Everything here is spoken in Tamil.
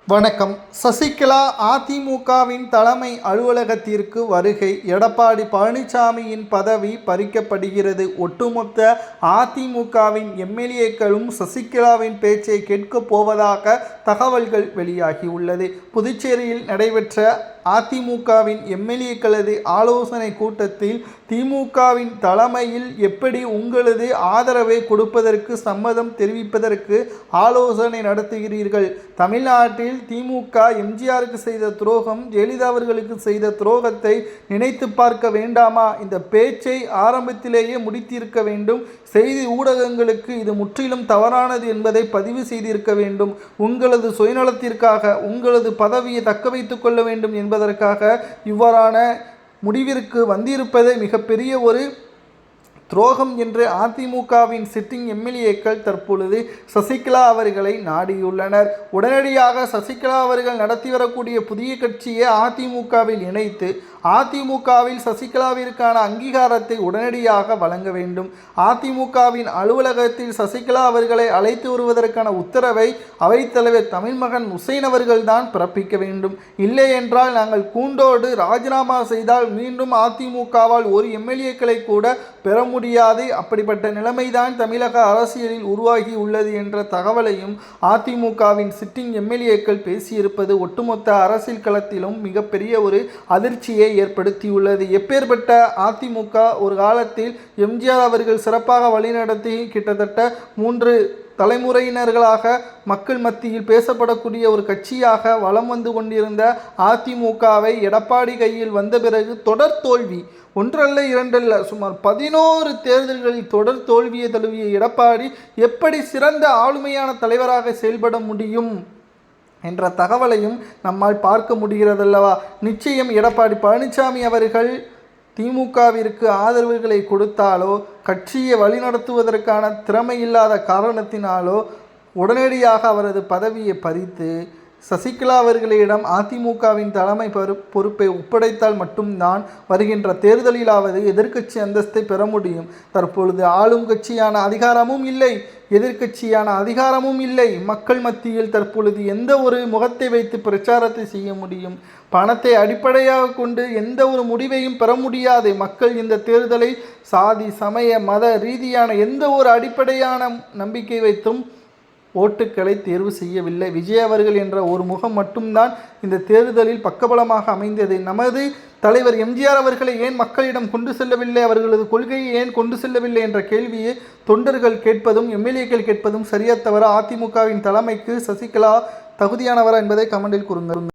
வணக்கம். சசிகலா அதிமுகவின் தலைமை அலுவலகத்திற்கு வருகை. எடப்பாடி பழனிசாமியின் பதவி பறிக்கப்படுகிறது. ஒட்டுமொத்த அதிமுகவின் எம்எல்ஏக்களும் சசிகலாவின் பேச்சை கேட்கப் போவதாக தகவல்கள் வெளியாகியுள்ளது. புதுச்சேரியில் நடைபெற்ற அதிமுகவின் எம்எல்ஏக்களது ஆலோசனை கூட்டத்தில் திமுகவின் தலைமையில் எப்படி உங்களது ஆதரவை கொடுப்பதற்கு சம்மதம் தெரிவிப்பதற்கு ஆலோசனை நடத்துகிறீர்கள்? தமிழ்நாட்டில் திமுக எம்ஜிஆருக்கு செய்த துரோகம், ஜெயலலிதா அவர்களுக்கு செய்த துரோகத்தை நினைத்து பார்க்க வேண்டாமா? இந்த பேச்சை ஆரம்பத்திலேயே முடித்திருக்க வேண்டும். செய்தி ஊடகங்களுக்கு இது முற்றிலும் தவறானது என்பதை பதிவு செய்திருக்க வேண்டும். உங்களது சுயநலத்திற்காக உங்களது பதவியை தக்க வைத்துக் கொள்ள வேண்டும் என்பதற்காக இவ்வாறான முடிவிற்கு வந்திருப்பது மிகப்பெரிய ஒரு துரோகம் என்று அதிமுகவின் சிட்டிங் எம்எல்ஏக்கள் தற்பொழுது சசிகலா அவர்களை நாடியுள்ளனர். உடனடியாக சசிகலா அவர்கள் நடத்தி வரக்கூடிய புதிய கட்சியை அதிமுகவில் இணைத்து அதிமுகவில் சசிகலாவிற்கான அங்கீகாரத்தை உடனடியாக வழங்க வேண்டும். அதிமுகவின் அலுவலகத்தில் சசிகலா அவர்களை அழைத்து வருவதற்கான உத்தரவை அவைத்தலைவர் தமிழ்மகன் உசேன் அவர்கள்தான் பிறப்பிக்க வேண்டும். இல்லை என்றால் நாங்கள் கூண்டோடு ராஜினாமா செய்தால் மீண்டும் அதிமுகவால் ஒரு எம்எல்ஏக்களை கூட பெற முடியாது. அப்படிப்பட்ட நிலைமைதான் தமிழக அரசியலில் உருவாகி உள்ளது என்ற தகவலையும் அதிமுகவின் சிட்டிங் எம்எல்ஏக்கள் பேசியிருப்பது ஒட்டுமொத்த அரசியல் களத்திலும் மிகப்பெரிய ஒரு அதிர்ச்சியை ஏற்படுத்தியுள்ளது. எப்பேற்பட்ட அதிமுக ஒரு காலத்தில் எம்ஜிஆர் அவர்கள் சிறப்பாக வழிநடத்தி கிட்டத்தட்ட 3 தலைமுறையினர்களாக மக்கள் மத்தியில் பேசப்படக்கூடிய ஒரு கட்சியாக வலம் வந்து கொண்டிருந்த அதிமுகவை எடப்பாடி கையில் வந்த பிறகு தொடர் தோல்வி, ஒன்றல்ல இரண்டல்ல, சுமார் 11 தேர்தல்களில் தொடர் தோல்வியை தழுவிய எடப்பாடி எப்படி சிறந்த ஆளுமையான தலைவராக செயல்பட முடியும் என்ற தகவலையும் நம்மால் பார்க்க முடிகிறதல்லவா? நிச்சயம் எடப்பாடி பழனிசாமி அவர்கள் திமுகவிற்கு ஆதரவுகளை கொடுத்தாலோ, கட்சியை வழிநடத்துவதற்கான திறமை இல்லாத காரணத்தினாலோ உடனடியாக அவரது பதவியை பறித்து சசிகலா அவர்களிடம் அதிமுகவின் தலைமை பொறுப்பை ஒப்படைத்தால் மட்டும்தான் வருகின்ற தேர்தலிலாவது எதிர்க்கட்சி அந்தஸ்தை பெற முடியும். தற்பொழுது ஆளும் கட்சியான அதிகாரமும் இல்லை, எதிர்க்கட்சியான அதிகாரமும் இல்லை. மக்கள் மத்தியில் தற்பொழுது எந்த ஒரு முகத்தை வைத்து பிரச்சாரத்தை செய்ய முடியும்? பணத்தை அடிப்படையாக கொண்டு எந்த ஒரு முடிவையும் பெற முடியாது. மக்கள் இந்த தேர்தலை சாதி, சமய, மத ரீதியான எந்த ஒரு அடிப்படையான நம்பிக்கை வைத்தும் ஓட்டுக்களை தேர்வு செய்யவில்லை. விஜய் அவர்கள் என்ற ஒரு முகம் மட்டும்தான் இந்த தேர்தலில் பக்கபலமாக அமைந்தது. நமது தலைவர் எம்ஜிஆர் அவர்களை ஏன் மக்களிடம் கொண்டு செல்லவில்லை, அவர்களது கொள்கையை ஏன் கொண்டு செல்லவில்லை என்ற கேள்வியை தொண்டர்கள் கேட்பதும் எம்எல்ஏக்கள் கேட்பதும் சரியா தவிர அதிமுகவின் தலைமைக்கு சசிகலா தகுதியானவரா என்பதை கமெண்டில் கூறுங்கள்.